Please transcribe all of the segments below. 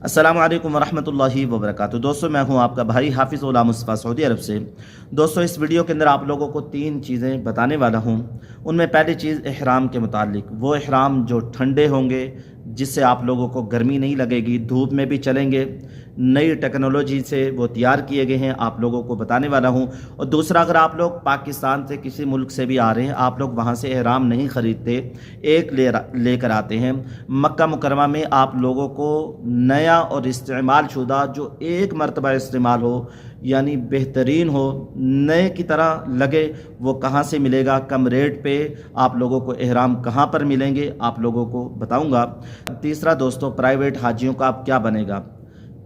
अस्सलामु अलैकुम वरहमतुल्लाहि वबरकातुहू। दोस्तों, मैं हूं आपका भाई हाफिज़ उल्लाह मुस्तफ़ा सऊदी अरब से। दोस्तों, इस वीडियो के अंदर आप लोगों को 3 चीज़ें बताने वाला हूं। उनमें पहली चीज़ इहराम के मुतालिक, वो इहराम जो ठंडे होंगे, जिससे आप लोगों को गर्मी नहीं लगेगी, धूप में भी चलेंगे, नई टेक्नोलॉजी से वो तैयार किए गए हैं, आप लोगों को बताने वाला हूं। और दूसरा, अगर आप लोग पाकिस्तान से किसी मुल्क से भी आ रहे हैं, आप लोग वहां से इहराम नहीं ख़रीदते, एक लेकर आते हैं, मक्का मुकरमा में आप लोगों को नया और इस्तेमाल शुदा जो एक मरतबा इस्तेमाल हो, यानी बेहतरीन हो, नए की तरह लगे, वो कहाँ से मिलेगा, कम रेट पे आप लोगों को इहराम कहाँ पर मिलेंगे, आप लोगों को बताऊंगा। तीसरा दोस्तों, प्राइवेट हाजियों का अब क्या बनेगा,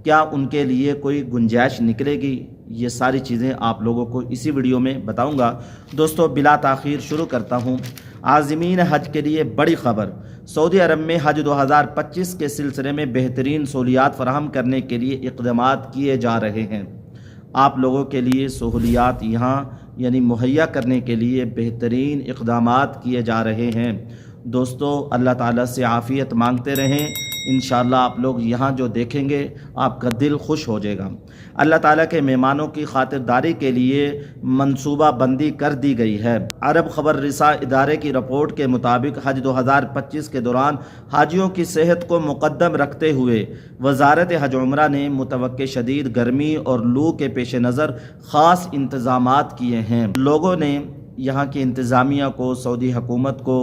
क्या उनके लिए कोई गुंजाइश निकलेगी, ये सारी चीज़ें आप लोगों को इसी वीडियो में बताऊंगा। दोस्तों, बिला ताख़ीर शुरू करता हूँ। आज़मीन हज के लिए बड़ी ख़बर। सऊदी अरब में हज 2025 के सिलसिले में बेहतरीन सहूलियात फराहम करने के लिए इक़दामात किए जा रहे हैं। आप लोगों के लिए सहूलियात यहाँ यानी मुहैया करने के लिए बेहतरीन इक़दामात किए जा रहे हैं। दोस्तों, अल्लाह ताला से आफ़ियत मांगते रहें, इंशाअल्लाह आप लोग यहाँ जो देखेंगे आपका दिल खुश हो जाएगा। अल्लाह ताला के मेहमानों की खातिरदारी के लिए मनसूबा बंदी कर दी गई है। अरब खबर रिसा इदारे की रिपोर्ट के मुताबिक हज 2025 के दौरान हाजियों की सेहत को मुकद्दम रखते हुए वजारत हज उम्रा ने मुतवक्के शदीद गर्मी और लू के पेश नज़र ख़ास इंतज़ामात किए हैं। लोगों ने यहाँ की इंतज़ामिया को, सऊदी हुकूमत को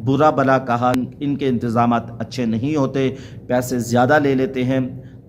बुरा भला कहा, इनके इंतज़ामात अच्छे नहीं होते, पैसे ज़्यादा ले लेते हैं,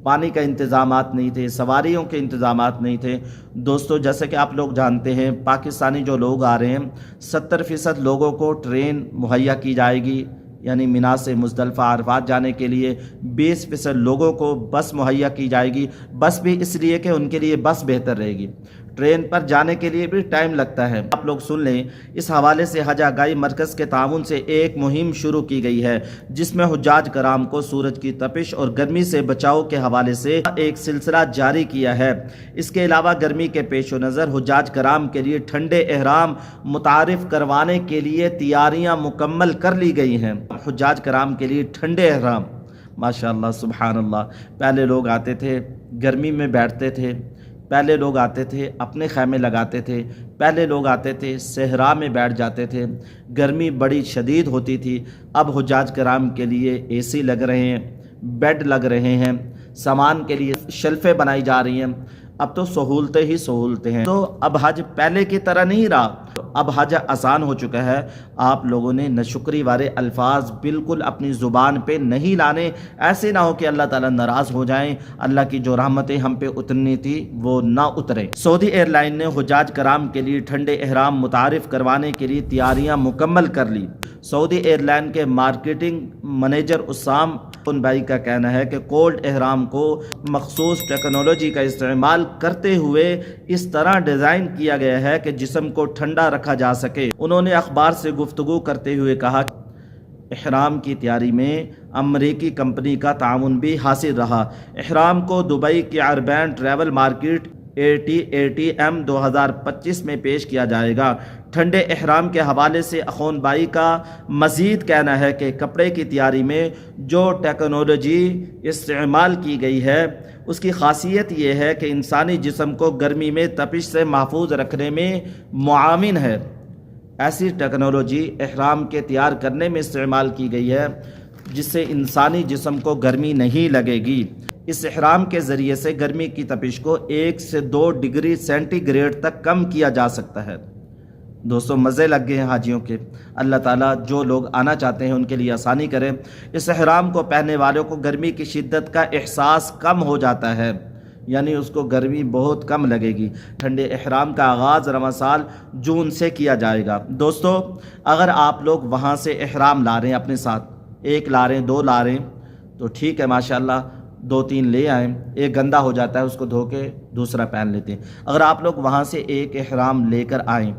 पानी का इंतज़ामात नहीं थे, सवारियों के इंतज़ामात नहीं थे। दोस्तों, जैसे कि आप लोग जानते हैं, पाकिस्तानी जो लोग आ रहे हैं, 70% लोगों को ट्रेन मुहैया की जाएगी, यानी मिना से मुज़दलिफ़ा अरफात जाने के लिए 20% लोगों को बस मुहैया की जाएगी। बस भी इसलिए कि उनके लिए बस बेहतर रहेगी, ट्रेन पर जाने के लिए भी टाइम लगता है। आप लोग सुन लें, इस हवाले से हज आगाही मरकज़ के ताउन से एक मुहिम शुरू की गई है, जिसमें हुज्जाज कराम को सूरज की तपिश और गर्मी से बचाव के हवाले से एक सिलसिला जारी किया है। इसके अलावा गर्मी के पेश नज़र हुज्जाज कराम के लिए ठंडे एहराम मुतारिफ करवाने के लिए तैयारियां मुकम्मल कर ली गई हैं। हुज्जाज कराम के लिए ठंडे एहराम, माशाअल्लाह सुभान अल्लाह। पहले लोग आते थे, गर्मी में बैठते थे, पहले लोग आते थे अपने खैमे लगाते थे, पहले लोग आते थे सहरा में बैठ जाते थे, गर्मी बड़ी शदीद होती थी। अब हुज्जाज कराम के लिए एसी लग रहे हैं, बेड लग रहे हैं, सामान के लिए शेल्फें बनाई जा रही हैं। अब तो सहूलतें ही सहूलतें हैं। तो अब हज पहले की तरह नहीं रहा, तो अब हज आसान हो चुका है। आप लोगों ने नशुक्री वाले अल्फाज बिल्कुल अपनी ज़ुबान पे नहीं लाने, ऐसे ना हो कि अल्लाह ताला नाराज़ हो जाएं, अल्लाह की जो रहमतें हम पे उतरनी थी वो ना उतरे। सऊदी एयरलाइन ने हुज्जाज कराम के लिए ठंडे एहराम मुतारिफ करवाने के लिए तैयारियां मुकम्मल कर ली। सऊदी एयरलाइन के मार्केटिंग मैनेजर उसाम भाई का कहना है कि कोल्ड एहराम को मखसूस टेक्नोलॉजी का इस्तेमाल करते हुए इस तरह डिज़ाइन किया गया है कि जिस्म को ठंडा रखा जा सके। उन्होंने अखबार से गुफ्तगू करते हुए कहा, इहराम की तैयारी में अमरीकी कंपनी का ताउन भी हासिल रहा। इहराम को दुबई के अरबैन ट्रैवल मार्केट ATM 2025 में पेश किया जाएगा। ठंडे एहराम के हवाले से अखौन भाई का मज़ीद कहना है कि कपड़े की तैयारी में जो टेक्नोलॉजी इस्तेमाल की गई है, उसकी खासियत ये है कि इंसानी जिस्म को गर्मी में तपिश से महफूज रखने में मुआविन है। ऐसी टेक्नोलॉजी इहराम के तैयार करने में इस्तेमाल की गई है, जिससे इंसानी जिस्म को गर्मी नहीं लगेगी। इस इहराम के ज़रिए से गर्मी की तपिश को 1 से 2 डिग्री सेंटीग्रेड तक कम किया जा सकता है। दोस्तों, मज़े लग गए हैं हाजियों के। अल्लाह ताला जो लोग आना चाहते हैं उनके लिए आसानी करें। इस इहराम को पहनने वालों को गर्मी की शिद्दत का एहसास कम हो जाता है, यानी उसको गर्मी बहुत कम लगेगी। ठंडे एहराम का आगाज़ रवां साल जून से किया जाएगा। दोस्तों, अगर आप लोग वहाँ से एहराम ला रहे हैं अपने साथ, 1 ला रहे हैं, 2 ला रहे हैं, तो ठीक है, माशाअल्लाह, 2-3 ले आएँ। एक गंदा हो जाता है, उसको धो के दूसरा पहन लेते हैं। अगर आप लोग वहाँ से एक एहराम लेकर आएँ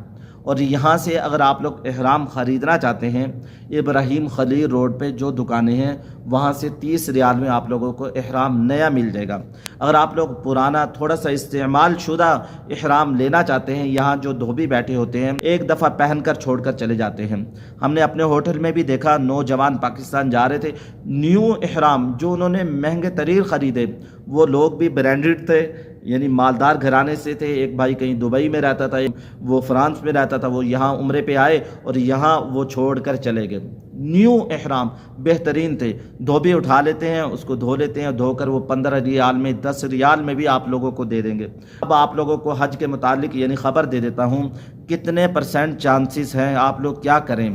और यहाँ से अगर आप लोग एहराम ख़रीदना चाहते हैं, इब्राहिम खलील रोड पे जो दुकानें हैं وہاں سے 30 ریال میں آپ لوگوں کو احرام نیا مل جائے گا۔ اگر آپ لوگ پرانا تھوڑا سا استعمال شدہ احرام لینا چاہتے ہیں، یہاں جو دھوبی بیٹھے ہوتے ہیں ایک دفعہ پہن کر چھوڑ کر چلے جاتے ہیں۔ ہم نے اپنے ہوٹل میں بھی دیکھا، نوجوان پاکستان جا رہے تھے، نیو احرام جو انہوں نے مہنگے ترین خریدے، وہ لوگ بھی برانڈڈ تھے، یعنی مالدار گھرانے سے تھے۔ ایک بھائی کہیں دبئی میں رہتا تھا، وہ فرانس میں رہتا تھا، وہ یہاں عمرے پہ آئے اور یہاں وہ چھوڑ کر چلے گئے۔ نیو احرام بہترین تھے، دھوبی اٹھا لیتے ہیں، اس کو دھو لیتے ہیں، دھو کر وہ 15 ریال میں 10 ریال میں بھی آپ لوگوں کو دے دیں گے۔ اب آپ لوگوں کو حج کے متعلق یعنی خبر دے دیتا ہوں، کتنے % چانسز ہیں، آپ لوگ کیا کریں۔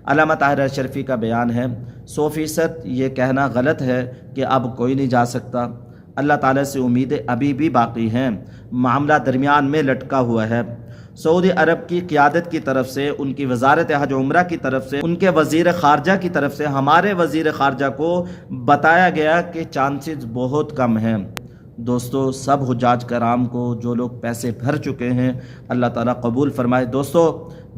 علامہ طاہر اشرفی کا بیان ہے 100% یہ کہنا غلط ہے کہ اب کوئی نہیں جا سکتا۔ اللہ تعالیٰ سے امیدیں ابھی بھی باقی ہیں، معاملہ درمیان میں لٹکا ہوا ہے۔ سعودی عرب کی قیادت کی طرف سے، ان کی وزارت حج و عمرہ کی طرف سے، ان کے وزیر خارجہ کی طرف سے ہمارے وزیر خارجہ کو بتایا گیا کہ چانسز بہت کم ہیں۔ دوستو سب حجاج کرام کو جو لوگ پیسے بھر چکے ہیں اللہ تعالیٰ قبول فرمائے۔ دوستو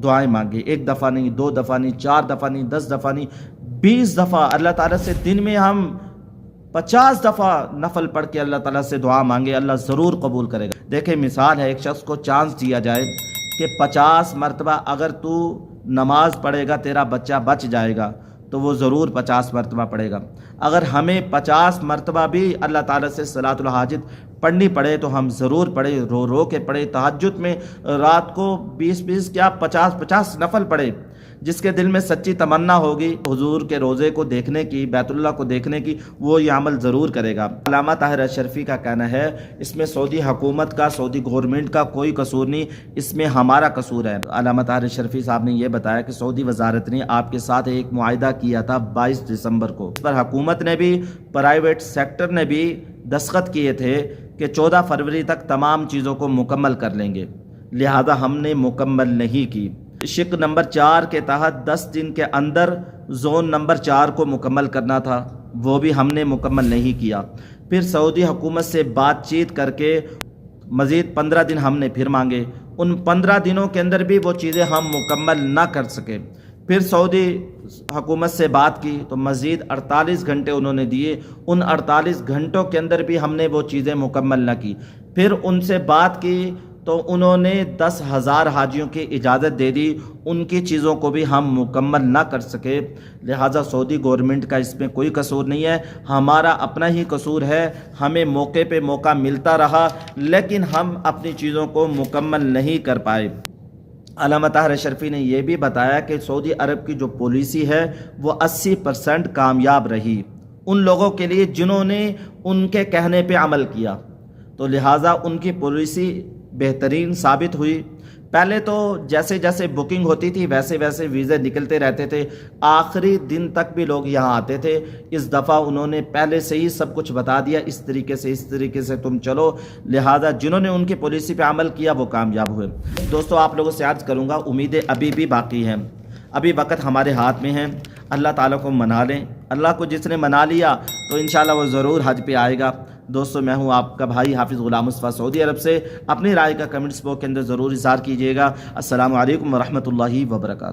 دعائیں مانگیں، 1 دفعہ نہیں، 2 دفعہ نہیں، 4 دفعہ نہیں، 10 دفعہ نہیں، 20 دفعہ اللہ تعالیٰ سے دن میں ہم 50 دفعہ نفل پڑھ کے اللہ تعالیٰ سے دعا مانگے، اللہ ضرور قبول کرے گا۔ دیکھیں مثال ہے، ایک شخص کو چانس دیا جائے کہ 50 مرتبہ اگر تو نماز پڑھے گا تیرا بچہ بچ جائے گا، تو وہ ضرور 50 مرتبہ پڑھے گا۔ اگر ہمیں 50 مرتبہ بھی اللہ تعالیٰ سے صلاۃ الحاجت پڑھنی پڑے تو ہم ضرور پڑھے، رو رو کے پڑھے، تہجد میں رات کو 20 کیا 50 نفل پڑھے۔ جس کے دل میں سچی تمنا ہوگی حضور کے روزے کو دیکھنے کی، بیت اللہ کو دیکھنے کی، وہ یہ عمل ضرور کرے گا۔ علامہ طاہر اشرفی کا کہنا ہے اس میں سعودی حکومت کا، سعودی گورنمنٹ کا کوئی قصور نہیں، اس میں ہمارا قصور ہے۔ علامہ طاہر اشرفی صاحب نے یہ بتایا کہ سعودی وزارت نے آپ کے ساتھ ایک معاہدہ کیا تھا 22 دسمبر کو، اس پر حکومت نے بھی، پرائیویٹ سیکٹر نے بھی دستخط کیے تھے کہ 14 فروری تک تمام چیزوں کو مکمل کر لیں گے، لہذا ہم نے مکمل نہیں کی۔ شق نمبر 4 کے تحت 10 دن کے اندر زون نمبر 4 کو مکمل کرنا تھا، وہ بھی ہم نے مکمل نہیں کیا۔ پھر سعودی حکومت سے بات چیت کر کے مزید 15 دن ہم نے پھر مانگے، ان 15 دنوں کے اندر بھی وہ چیزیں ہم مکمل نہ کر سکے۔ پھر سعودی حکومت سے بات کی تو مزید 48 گھنٹے انہوں نے دیے، ان 48 گھنٹوں کے اندر بھی ہم نے وہ چیزیں مکمل نہ کی۔ پھر ان سے بات کی تو انہوں نے 10,000 حاجیوں کی اجازت دے دی، ان کی چیزوں کو بھی ہم مکمل نہ کر سکے، لہٰذا سعودی گورنمنٹ کا اس میں کوئی قصور نہیں ہے، ہمارا اپنا ہی قصور ہے۔ ہمیں موقع پہ موقع ملتا رہا لیکن ہم اپنی چیزوں کو مکمل نہیں کر پائے۔ علامہ طاہر اشرفی نے یہ بھی بتایا کہ سعودی عرب کی جو پالیسی ہے وہ 80% کامیاب رہی ان لوگوں کے لیے جنہوں نے ان کے کہنے پہ عمل کیا، تو لہٰذا ان کی پالیسی بہترین ثابت ہوئی۔ پہلے تو جیسے جیسے بکنگ ہوتی تھی ویسے ویسے ویزے نکلتے رہتے تھے، آخری دن تک بھی لوگ یہاں آتے تھے۔ اس دفعہ انہوں نے پہلے سے ہی سب کچھ بتا دیا، اس طریقے سے تم چلو، لہذا جنہوں نے ان کی پالیسی پہ عمل کیا وہ کامیاب ہوئے۔ دوستو آپ لوگوں سے عرض کروں گا، امیدیں ابھی بھی باقی ہیں، ابھی وقت ہمارے ہاتھ میں ہے، اللہ تعالیٰ کو منا لیں۔ اللہ کو جس نے منا لیا تو انشاءاللہ وہ ضرور حج پہ آئے گا۔ دوستو میں ہوں آپ کا بھائی حافظ غلام مصطفیٰ سعودی عرب سے، اپنی رائے کا کمنٹس باکس کے اندر ضرور اظہار کیجیے گا۔ السلام علیکم ورحمۃ اللہ وبرکاتہ۔